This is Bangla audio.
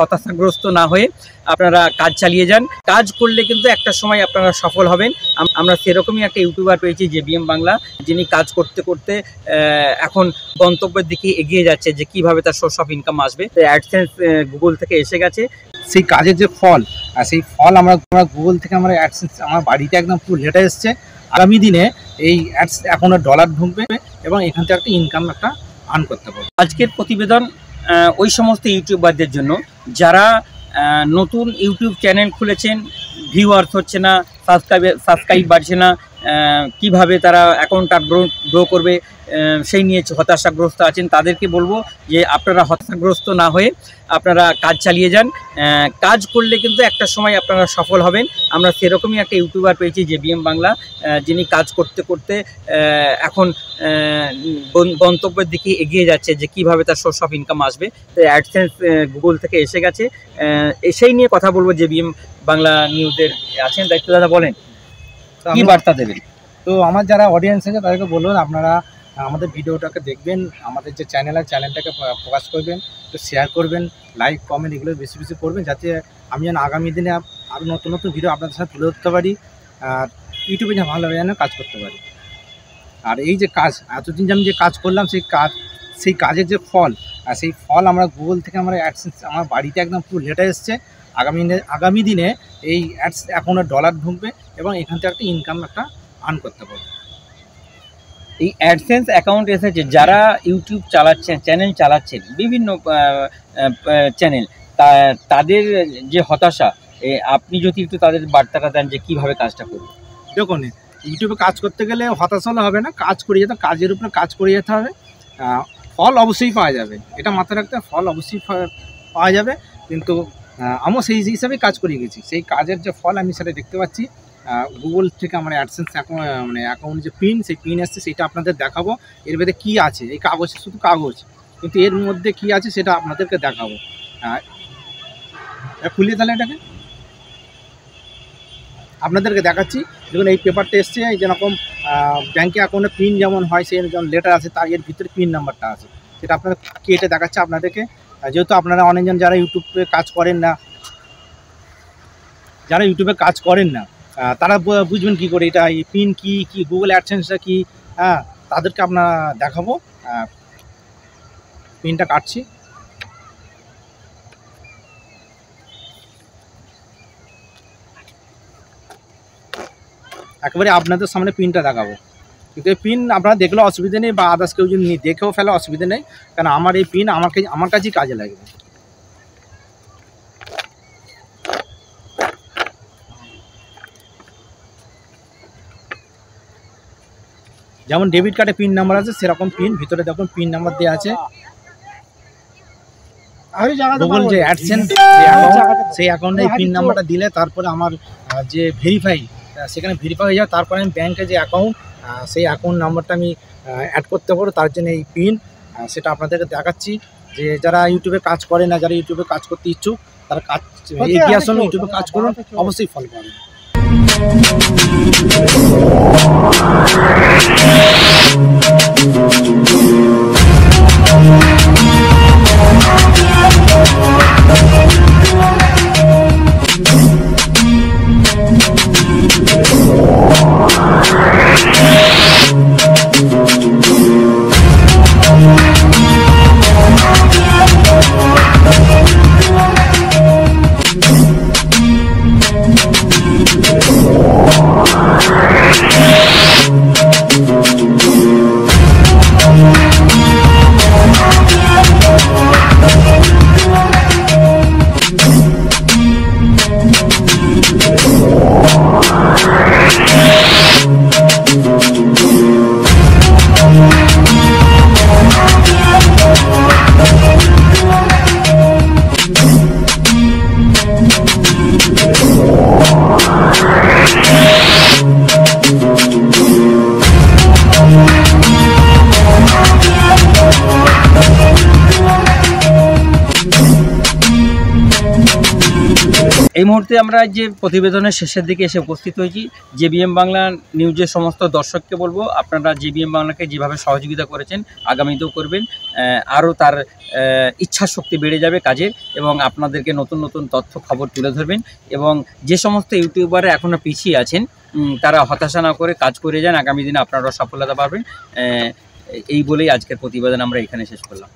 হতাশাগ্রস্ত না হয়ে আপনারা কাজ চালিয়ে যান। কাজ করলে কিন্তু একটা সময় আপনারা সফল হবেন। আমরা সেরকমই একটা ইউটিউবার পেয়েছি JBM বাংলা, যিনি কাজ করতে করতে এখন গন্তব্যের দিকে এগিয়ে যাচ্ছে যে কিভাবে তার সোর্স অফ ইনকাম আসবে। অ্যাডসেন্স গুগল থেকে এসে গেছে, সেই কাজের যে ফল সেই ফল আমরা গুগল থেকে আমরা অ্যাডসেন্স আমার বাড়িতে একদম পুরো লেটার এসছে। আগামী দিনে এই অ্যাডস অ্যাকাউন্টে ডলার ঢুকবে এবং এখান থেকে একটা ইনকাম একটা আর্ন করতে পারবে। আজকের প্রতিবেদন ওই সমস্ত ইউটিউবারদের জন্য যারা নতুন ইউটিউব চ্যানেল খুলেছেন, ভিউয়ার্স হচ্ছে না, সাবস্ক্রাইব বাড়ছে না, কিভাবে তারা অ্যাকাউন্টটা গ্রো করবে সেই নিয়ে হতাশাগ্রস্ত আছেন। তাদেরকে বলবো যে আপনারা হতাশাগ্রস্ত না হয়ে আপনারা কাজ চালিয়ে যান। কাজ করলে কিন্তু একটা সময় আপনারা সফল হবেন। আমরা সেরকমই একটা ইউটিউবার পেয়েছি JBM বাংলা, যিনি কাজ করতে করতে এখন গন্তব্যের দিকে এগিয়ে যাচ্ছে যে কিভাবে তার সোর্স অফ ইনকাম আসবে। তো অ্যাডসেন্স গুগল থেকে এসে গেছে, সেই নিয়ে কথা বলবো। JBM বাংলা নিউজের আছেন দায়িত্ব, দাদা বলেন কি বার্তা দেবেন? তো আমার যারা অডিয়েন্স আছে তাদেরকে বলুন, আপনারা আমাদের ভিডিওটাকে দেখবেন, আমাদের যে চ্যানেলটাকে প্রকাশ করবেন, একটু শেয়ার করবেন, লাইক কমেন্ট এগুলো বেশি বেশি করবেন, যাতে আমি যেন আগামী দিনে আরও নতুন নতুন ভিডিও আপনাদের সাথে তুলে ধরতে পারি আর ইউটিউবে যেন ভালোভাবে যেন কাজ করতে পারি। আর এই যে কাজ এতদিন যে আমি যে কাজ করলাম সেই কাজের যে ফল সেই ফল আমরা গুগল থেকে আমরা অ্যাডসেন্স আমার বাড়িতে একদম পুরো লেটার এসছে। আগামী দিনে এই অ্যাডস অ্যাকাউন্টে ডলার ঢুকবে এবং এখান থেকে একটা ইনকাম একটা আর্ন করতে পারবে। এই অ্যাডসেন্স অ্যাকাউন্ট এসেছে যারা ইউটিউব চালাচ্ছেন, চ্যানেল চালাচ্ছেন, বিভিন্ন চ্যানেল, তাদের যে হতাশা, আপনি যদি একটু তাদের বার্তাটা দেন যে কীভাবে কাজটা করবে। দেখুন, ইউটিউবে কাজ করতে গেলে হতাশা হলে হবে না, কাজ করে যেতে, কাজের উপরে কাজ করে যেতে হবে। ফল অবশ্যই পাওয়া যাবে, এটা মাথায় রাখতে হবে, ফল অবশ্যই পাওয়া যাবে। কিন্তু আমিও সেই হিসাবেই কাজ করে গেছি, সেই কাজের যে ফল আমি সেটা দেখতে পাচ্ছি। গুগল থেকে আমার অ্যাডসেন্স অ্যাকাউন্ট যে পিন, সেই পিন আসছে, সেটা আপনাদের দেখাবো। এর ভেতরে কী আছে, এই কাগজ শুধু কাগজ, কিন্তু এর মধ্যে কী আছে সেটা আপনাদেরকে দেখাবো। খুলিয়ে তাহলে এটাকে আপনাদেরকে দেখাচ্ছি। দেখুন, এই পেপারটা এসছে, এই যেরকম ব্যাঙ্কে অ্যাকাউন্টে পিন যেমন হয়, সেই যেমন লেটার আছে, তার এর ভিতরে পিন নাম্বারটা আছে, সেটা আপনাদের কেটে দেখাচ্ছে আপনাদেরকে। যেহেতু আপনারা অনেকজন যারা ইউটিউবে কাজ করেন না, তারা বুঝবেন কী করে এটা এই পিন কি গুগল অ্যাডসেন্সটা কি, তাদেরকে আপনারা দেখাবো। পিনটা কাটছি। একেবারে আপনাদের সামনে পিনটা দেখাবো, কিন্তু এই পিন আপনারা দেখলেও অসুবিধা নেই, বা আদার্স কেউ যদি দেখেও ফেলে অসুবিধা নেই, কারণ আমার এই পিন আমার কাছেই কাজে লাগবে। যেমন ডেবিট কার্ডে পিন নাম্বার আছে, সেরকম পিন ভিতরে দেখুন পিন নাম্বার দেওয়া আছে। গুগল যে অ্যাডসেন্স সেই অ্যাকাউন্টে এই পিন নাম্বারটা দিলে তারপরে আমার যে ভেরিফাই, সেখানে ভেরিফাই হয়ে যায়, তারপরে আমি ব্যাংকে যে অ্যাকাউন্ট, সেই অ্যাকাউন্ট নাম্বারটা আমি অ্যাড করতে পারবো। তার জন্য এই পিন, সেটা আপনাদেরকে দেখাচ্ছি। যে যারা ইউটিউবে কাজ করে না, যারা ইউটিউবে কাজ করতে ইচ্ছুক, তারা কাজ এগিয়ে আসুন, ইউটিউবে কাজ করুন, অবশ্যই ফল পাবেন। এই মুহূর্তে আমরা যে প্রতিবেদনের শেষের দিকে এসে উপস্থিত হয়েছি, জেবিএম বাংলা নিউজের সমস্ত দর্শককে বলবো আপনারা জেবিএম বাংলাকে যেভাবে সহযোগিতা করেছেন আগামীতেও করবেন, আরও তার ইচ্ছা শক্তি বেড়ে যাবে কাজের, এবং আপনাদেরকে নতুন নতুন তথ্য খবর তুলে ধরবেন। এবং যে সমস্ত ইউটিউবাররা এখনও পিছিয়ে আছেন তারা হতাশা না করে কাজ করে যান, আগামী দিনে আপনারাও সফলতা পাবেন। এই বলেই আজকের প্রতিবেদন আমরা এখানে শেষ করলাম।